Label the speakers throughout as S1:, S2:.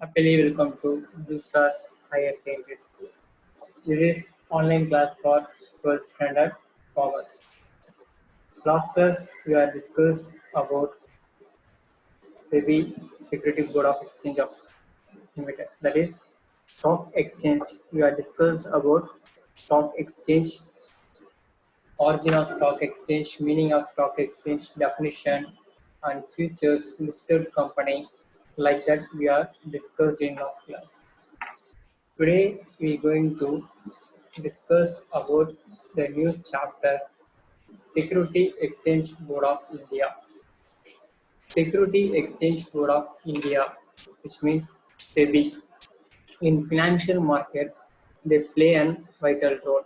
S1: Happily welcome to Blue Stars Higher Secondary School. This is online class for 12th standard commerce. Last class we are discussed about SEBI Security Board of Exchange of Limited. That is stock exchange. We are discussed about stock exchange, origin of stock exchange, meaning of stock exchange, definition, and futures listed company. Like that we are discussed in last class. Today we are going to discuss about the new chapter Security Exchange Board of India. Security Exchange Board of India, which means SEBI. In financial market, they play an vital role.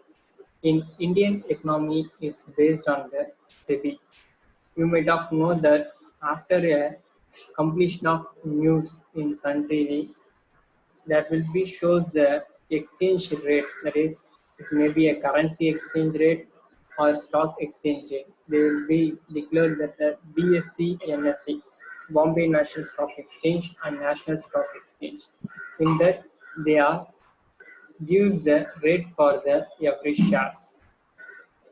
S1: In Indian economy is based on the SEBI. You might have known that after a completion of news in Sun TV, that will be shows the exchange rate, that is it may be a currency exchange rate or stock exchange rate. They will be declared that the BSE, NSE, Bombay National Stock Exchange and National Stock Exchange. In that they are gives the rate for the every shares.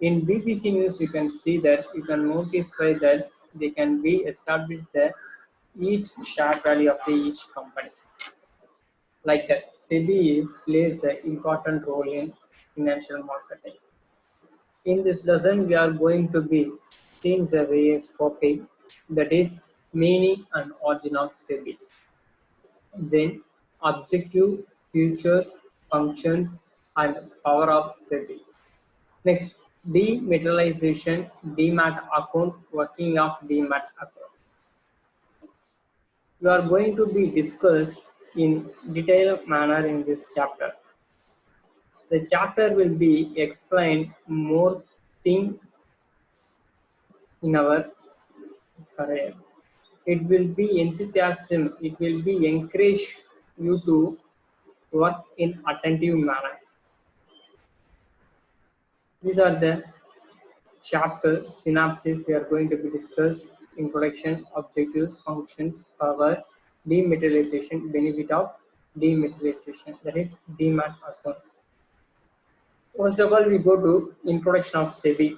S1: In BBC News you can see that you can notify that they can be established the each share value of the each company. Like that, SEBI plays an important role in financial marketing. In this lesson, we are going to be seeing the various topic, that is meaning and origin of SEBI. Then objective, features, functions, and power of SEBI. Next, dematerialization, demat account, working of demat account. We are going to be discussed in detailed manner in this chapter. The chapter will be explained more thing in our career. It will be enthusiasm. It will be encourage you to work in attentive manner. These are the chapter synopsis we are going to be discussed: introduction, objectives, functions, power, dematerialization, benefit of dematerialization. That is demat account. First of all, we go to introduction of SEBI.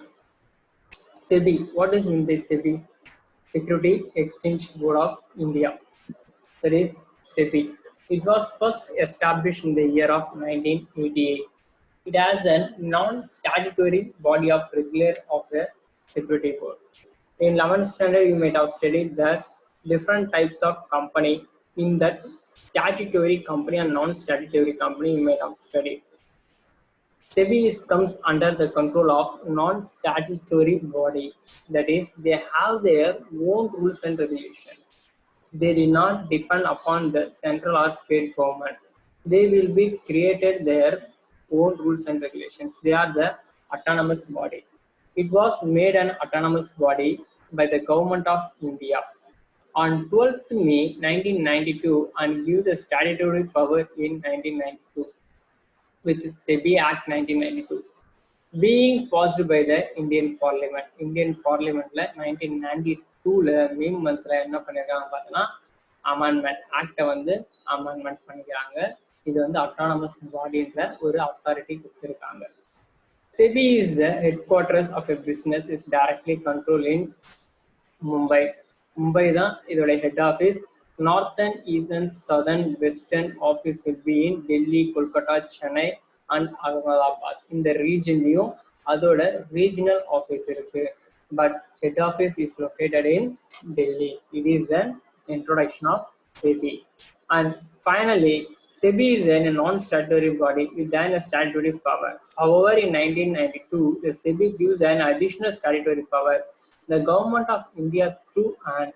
S1: SEBI. What is mean by SEBI? Security Exchange Board of India. That is SEBI. It was first established in the year of 1988. It has a non-statutory body of regular of the security board. In 11th standard, you might have studied that different types of company in that statutory company and non-statutory company you might have studied. SEBI comes under the control of non-statutory body. That is, they have their own rules and regulations. They do not depend upon the central or state government. They will be created their own rules and regulations. They are the autonomous body. It was made an autonomous body by the government of India on 12th May 1992 and give the statutory power in 1992 with SEBI Act 1992 being passed by the Indian Parliament. Indian Parliamentல 1992ல மே மந்த்ல என்ன பண்ணிருக்காங்க பார்த்தீங்கன்னா amendment ஆக்டை வந்து amendment பண்ணிக்கிறாங்க. இது வந்து autonomous பாடின்ற ஒரு authority கொடுத்துருக்காங்க. SEBI is the headquarters of a business is directly controlled in Mumbai. Mumbai தான் இதோட head office. Northern, eastern, southern, western office will be in Delhi, Kolkata, Chennai and Ahmedabad. இந்த ரீஜன்லையும் அதோட ரீஜனல் ஆஃபீஸ் இருக்கு. But head office is located in Delhi. It is an introduction of SEBI. And finally, SEBI is a non-statutory body with an statutory power. However, in 1992, the SEBI gives an additional statutory power. The government of India, through an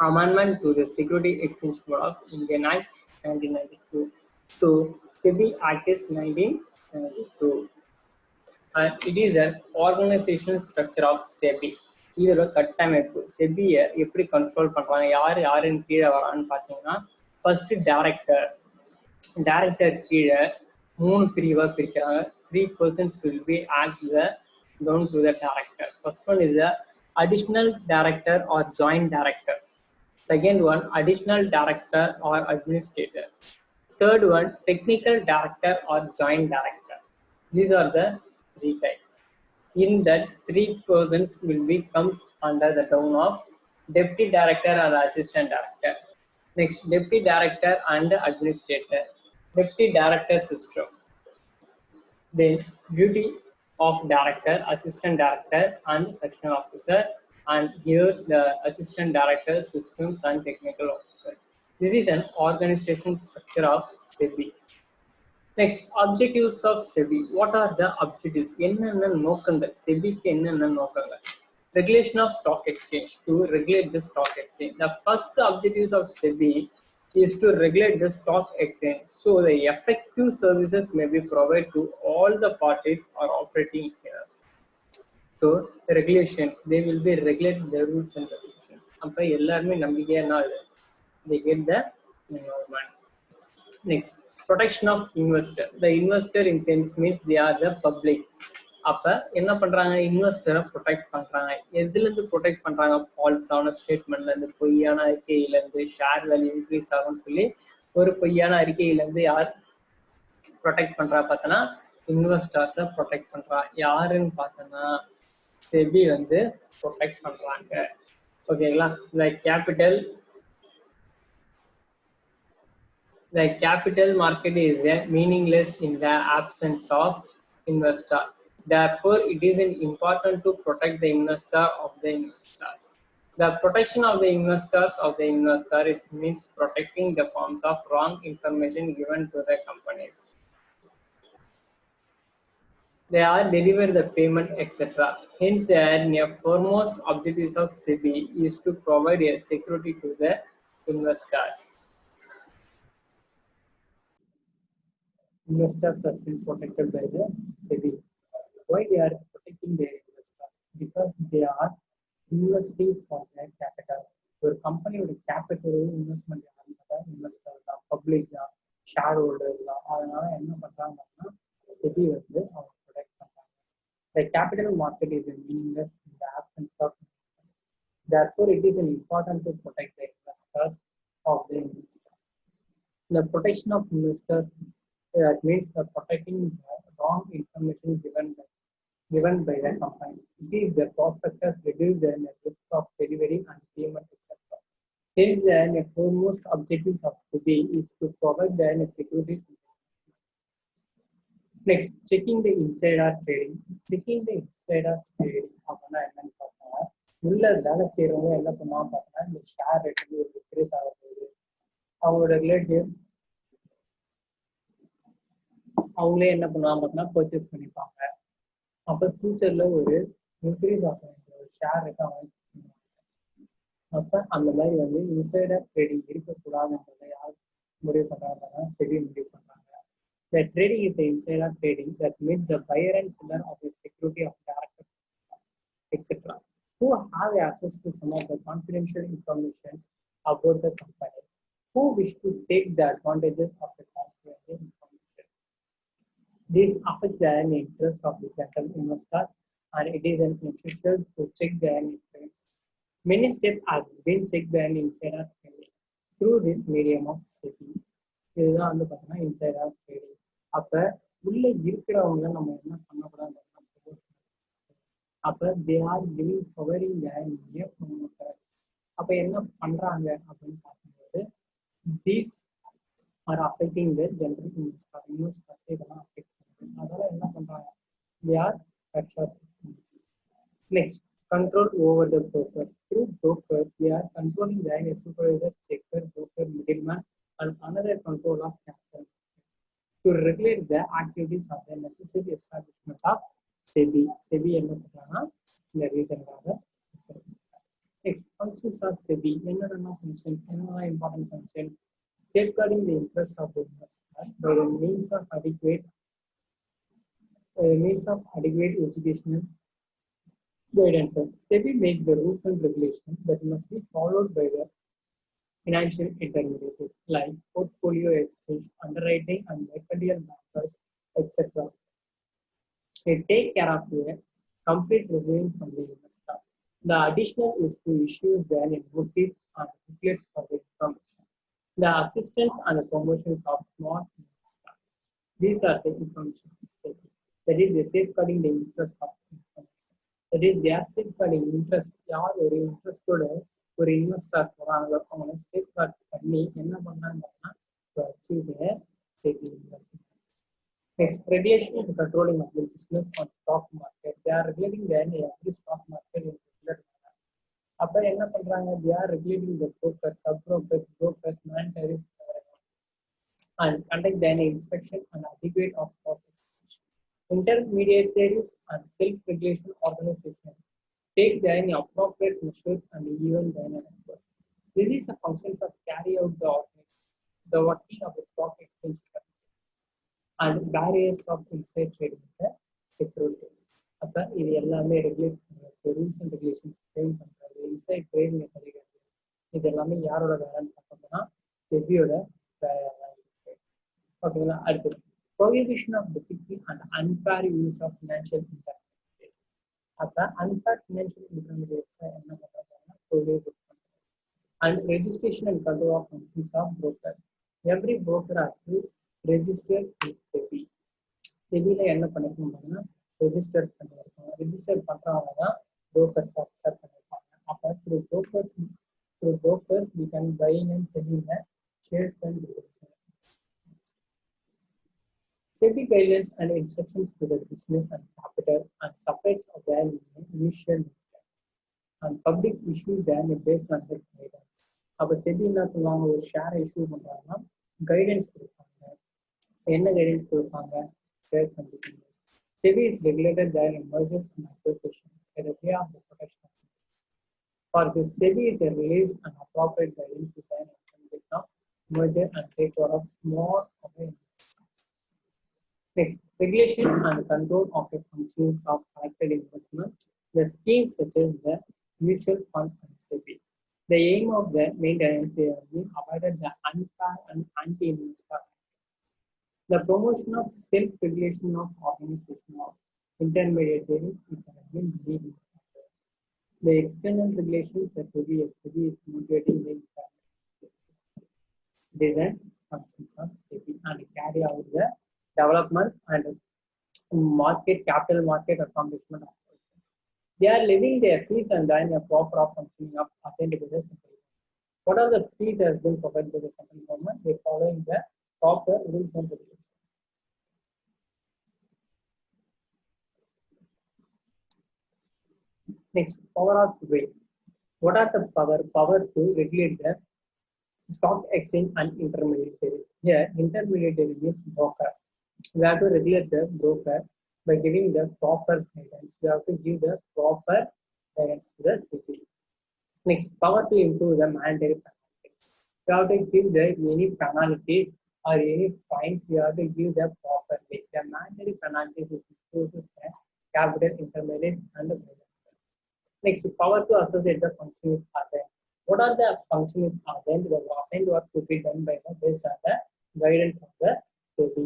S1: amendment to the Security Exchange Board of Indian Act 1992. So, SEBI Act is 1992. And it is an organizational structure of SEBI. இதோட கட்டமைப்பு செபியை எப்படி control பண்றாங்க, யார் யாருன்னு கீழே வரான்னு பார்த்தீங்கன்னா, first director கீழே 3 பிரிவாக பிரிக்கிறாங்க. 3 persons will be act the down to the director. First one is the additional director or joint director. Second one, additional director or administrator. Third one, technical director or joint director. These are the three types. In that, three persons will be comes under the term of deputy director or assistant director. Next, deputy director and administrator. Deputy director system. Then duty of director, assistant director, and section officer. And here the assistant director, systems and technical officer. This is an organization structure of SEBI. Next, objectives of SEBI. What are the objectives? என்னென்ன நோக்கங்கள் செபிக்கு என்னென்ன நோக்கங்கள்? Regulation of stock exchange, to regulate the stock exchange. The first objectives of SEBI is to regulate the stock exchange so the effective services may be provided to all the parties are operating here. So the regulations, they will be regulating the rules and regulations. அப்ப எல்லாருமே நம்பிக்கையா they get the environment. Next, protection of investor. The investor in sense means they are the public. அப்ப என்ன பண்றாங்க, இன்வெஸ்டரை protect பண்றாங்க. எதுல இருந்து protect பண்றாங்க? ஃபால்ஸான ஸ்டேட்மெண்ட்ல இருந்து, பொய்யான அறிக்கையில இருந்து, ஷேர் வேல்யூ இன்க்ரீஸ் ஆகும்னு சொல்லி ஒரு பொய்யான அறிக்கையில இருந்து யார் ப்ரொடெக்ட் பண்றா பார்த்தோன்னா இன்வெஸ்டர்ஸை ப்ரொடெக்ட் பண்றா. யாருன்னு பார்த்தோன்னா செபி வந்து ப்ரொடெக்ட் பண்றாங்க. ஓகேங்களா? The capital market is meaningless in the absence of investor. Therefore, it is important to protect the investor of the investors. The protection of the investors of the investor, it means protecting the forms of wrong information given to the companies. They are deliver the payment, etc. Hence, a foremost objectives of SEBI is to provide a security to the investors. Investors are still protected by the SEBI. Why they are protecting their investors? Because they are investing for their capital. ஒரு கம்பெனியோட capital investment investor தான், public தான், share holder தான். அதனால என்ன பண்றாங்கன்னா SEBI வந்து அவங்க ப்ரொடெக்ட் பண்றாங்க. The capital market is meaningless in the absence of investors. Therefore, it is important to protect the investors of the investors. The protection of investors, that means the protecting the wrong information given by the company. It is the prospectus reduce the risk of delivery and payment, etc. Hence, the foremost objectives of SEBI is to provide the security. Next, checking the insider trading. Checking the insider trading அப்படின்னா என்னன்னு பார்த்தா, உள்ள வேலை செய்யறவங்க என்ன பண்ணுவாங்க பார்த்தா, இந்த ஷேர் ரேட் வந்து டிக்ரீஸ் ஆக போகுது, அவங்களோட ரிலேட்டிவ் அவங்களே என்ன பண்ணுவாங்க பார்த்தீங்கன்னா பர்ச்சேஸ் பண்ணிப்பாங்க. அப்போ ஃபியூச்சர்ல ஒரு இன்க்ரீஸ் ஆகும் ஷேர் ரேட் அவங்க. அப்போ அந்த மாதிரி வந்து இன்சைடர் ட்ரேடிங் இருக்கக்கூடாதுன்றதை யார் முடிவு பண்றாங்கன்னா SEBI முடிவு பண்றாங்க. The trading is the insider trading, that means the buyer and seller of the security of director, etc., who have access to some of the confidential information about the company, who wish to take the advantages of the confidential information. This affects the interest of the general investors, and it is essential to check the influence. Many steps have been checked the insider trading through this medium of SEBI. இதுதான் வந்து பார்த்தீங்கன்னா insider trading. அப்ப உள்ள இருக்கிறவங்க நம்ம என்ன பண்ணக்கூடாது, அப்ப they are giving providing the new promoters. அப்ப என்ன பண்றாங்க அப்படின்னு பார்க்கும்போது these are affecting the general investors இதெல்லாம் அஃபெக்ட் பண்ணுது. அதனால என்ன பண்றாங்க, they are next, control over the brokers. Through brokers, they are controlling the supervisor, checker, broker, middleman, and another control of capital to regulate the activities of the necessary establishment of SEBI. SEBI என்ன பண்றாங்கன்னா இந்த ரீசன்காக. Next, functions of SEBI. என்னென்ன functions, என்னென்ன important function? Safeguarding the interest of the investor by the means of adequate educational guidance. SEBI makes the rules and regulations that must be followed by the financial intermediaries like portfolio exchange, underwriting, and mercantile bankers, etc. They take care of the complete receiving from the investor. The additional is to issue then a notice and booklet for the information. The assistance and the promotions of small staff. These are the information statement. That is, the safeguarding the interest of information. That is, they are safeguarding interest. யார் ஒரு இன்ட்ரெஸ்டோட ஒரு investors வராங்களோ அவங்க safeguard பண்ணி என்ன பண்ணாங்கன்னா to achieve their safety investment. Next, regulation and controlling of the business on stock market. They are regulating the every stock market in regular manner. அப்ப என்ன பண்றாங்க? They are regulating the brokers, sub-brokers, man-tariff, and conduct the inspection and adequate of stock exchange. Intermediaries and self-regulation organization take the appropriate measures and even the network. This is a function of carry out the organization, the working of the stock exchange and barriers of inside trading the securities. அப்ப இது எல்லாமே regulate பண்றது, rules and regulations frame பண்றது, inside trading கிடைக்கிறது, இது எல்லாமே யாரோட வேலைன்னு பார்த்தோம்னா செபியோட வேலை. ஓகேங்களா? அடுத்தது prohibition of defective and unfair use of financial intermediaries. அப்ப unfair financial intermediaries என்ன பண்றாங்கன்னா prohibit பண்றாங்க. And registration and control of functions of broker. Every broker has to register in SEBI. SEBI என்ன பண்ணிருக்காங்கன்னா ரெஜிஸ்டர் பண்ணிருக்காங்க. ரெஜிஸ்டர் பண்றவங்க தான் brokers accept பண்ணிருப்பாங்க. அப்ப through brokers we can buy and sell in the shares and derivatives. SEBI guidelines and instructions to the business and capital and separates of their initial and public issues and based on their guidance. அப்ப SEBI என்ன பண்ணுவாங்க? ஒரு share issue பண்றாங்கன்னா guidance கொடுப்பாங்க. என்ன guidance கொடுப்பாங்க? Shares and SEBI is regulated their mergers and acquisitions by the way of the protection of. For this, SEBI is a release and appropriate guidance to the implementation of merger and takeover of small companies. Next, regulation and control of the functions of collected investment. The schemes such as the mutual fund and SEBI. The aim of the maintenance is to avoid the unfair and anti-investor. The promotion of self-regulation of organization of intermediaries is being. The external regulations that SEBI is motivating the design functions of SEBI and carry out the development and capital market accomplishment of process. They are leaving their fees and then a proper functioning of assigned to the central. What are the fees that has been provided by the central government? They following the proper rules and regulations. Next, power of weight. What are the power to regulate the stock exchange and intermediaries? Here, intermediary means broker. We have to regulate the broker by giving the proper guidance. We have to give the proper guidance to the SEBI. Next, power to improve the mandatory penalties. We have to give the any penalties or any fines. We have to give the proper way. The mandatory penalties is imposes the capital, intermediate, and the guidance. Next, power to associate the functions assigned. What are the functions assigned? The assigned work to be done by the based on the guidance of the SEBI.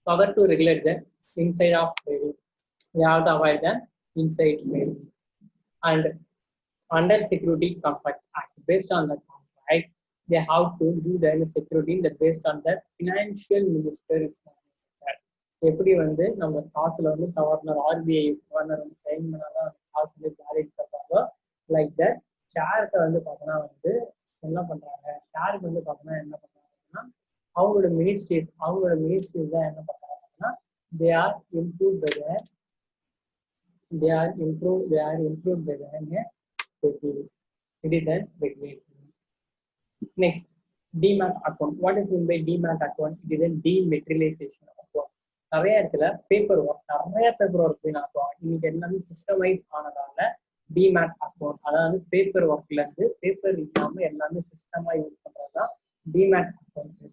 S1: Power to regulate the inside of trading. We have to avoid the inside trading. And under Security Contract Act, based on the contract, they have to do the security based on the financial minister. எப்படி வந்து நம்ம காசுல வந்து governor RBI governor வந்து sign பண்ணாதான் காசு வந்து valid சொல்றாங்க. லைக் தட் ஷேருக்கு வந்து பார்த்தோன்னா வந்து என்ன பண்றாங்க? ஷேருக்கு வந்து பார்த்தோன்னா என்ன பண்றாங்கன்னா அவங்களோட மினிஸ்ட்ரிஸ் தான் என்ன பண்றாங்கன்னா they are improved by the it is a regulation. Next, demat account. What is meant by demat account? It is a dematerialization account. நிறைய இடத்துல பேப்பர் ஒர்க் ஆகும். இன்னைக்கு எல்லாமே சிஸ்டமைஸ் ஆனதால டிமேட் அக்கௌண்ட், அதாவது பேப்பர் ஒர்க்ல இருந்து பேப்பர் இல்லாம எல்லாமே சிஸ்டமா யூஸ் பண்றதுதான் டிமேட் அக்கௌண்ட்.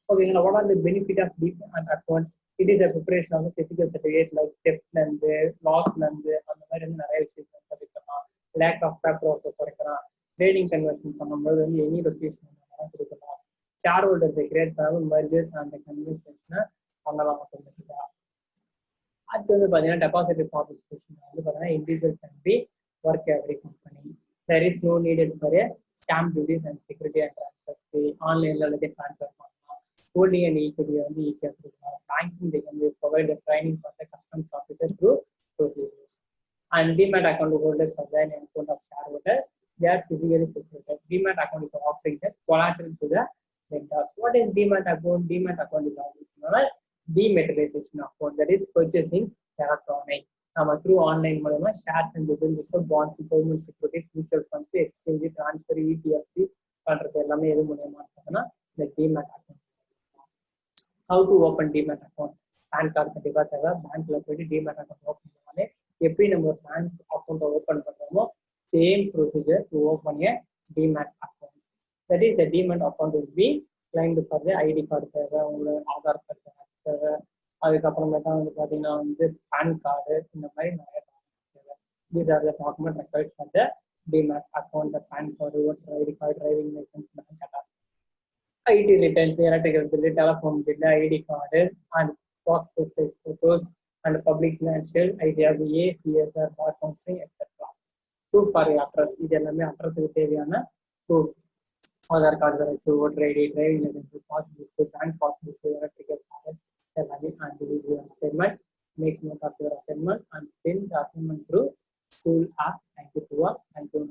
S1: ஓகேங்களா? What are the benefit of demat account? It is a preparation of physical certificate like டெப்ட்ல இருந்து லாஸ்ல இருந்து அந்த மாதிரி வந்து நிறைய விஷயம் குறைக்கலாம். லேக் ஆஃப் பேப்பர் ஒர்க்கை குறைக்கலாம். ட்ரேடிங் கன்வர்ஷன் பண்ணும்போது வந்து எனி லொகேஷன் கொடுக்கலாம். ஷேர் ஹோல்டர்ஸை கிரியேட் பண்ணாமல் மர்ஜர்ஸ் அந்த கன்வர்சேஷனை பண்ணலாம். அடுத்து வந்து பார்த்தீங்கன்னா டெபாசிட்டரி பார்ட்டிசிபேஷன் வந்து பார்த்தீங்கன்னா individual can be work every company. There is no needed for a stamp duties and security and transfer ஆன்லைனில் எல்லாத்தையும் ட்ரான்ஸ்ஃபர் பண்ணலாம். ஹோல்டிங் அண்ட் ஈக்விட்டியை வந்து ஈஸியாக கொடுக்கலாம். Banking they can provide the training for the customs officer through procedures. And Demat account holders are an account of shareholder. They are physically situated. Demat account is offering the collateral to the vendors. What is Demat account? Demat account is known as dematerialization account. That is purchasing electronic. Through online மூலமா shares and debentures, bonds, government securities, mutual funds, exchange, transfer, ETFs பண்றது எல்லாமே எது மூலமா இருக்குதுன்னா இந்த Demat account. How to open Demat account? PAN card கண்டிப்பா தேவை. பேங்க்ல போயிட்டு Demat account ஓப்பன் பண்ணாலே எப்படி நம்ம ஒரு பேங்க் அக்கௌண்ட் ஓப்பன் பண்றோமோ same procedure to open A Demat account. That is a Demat account will be claimed for the ID card தேவை, உங்களோட ஆதார் கார்டு தேவை, அதுக்கப்புறமேட்டா வந்து பார்த்தீங்கன்னா வந்து பேன் கார்டு, இந்த மாதிரி நிறைய தேவை. These are the document required for the Demat account: the PAN card, voter ID card, driving license, bank account, IT returns, electrical bill, telephone bill, ID card, and passport size photos, and public financial, IDRBA, CSR, bar counseling, etc. Proof for your address. இது எல்லாமே அட்ரஸுக்கு தேவையான proof. Aadhaar card xerox, voter ID, driving licence, passbook, bank passbook, electrical card எல்லாமே. And this is your assignment. Make note of your assignment and send the assignment through school app. Thank you to all. Thank you.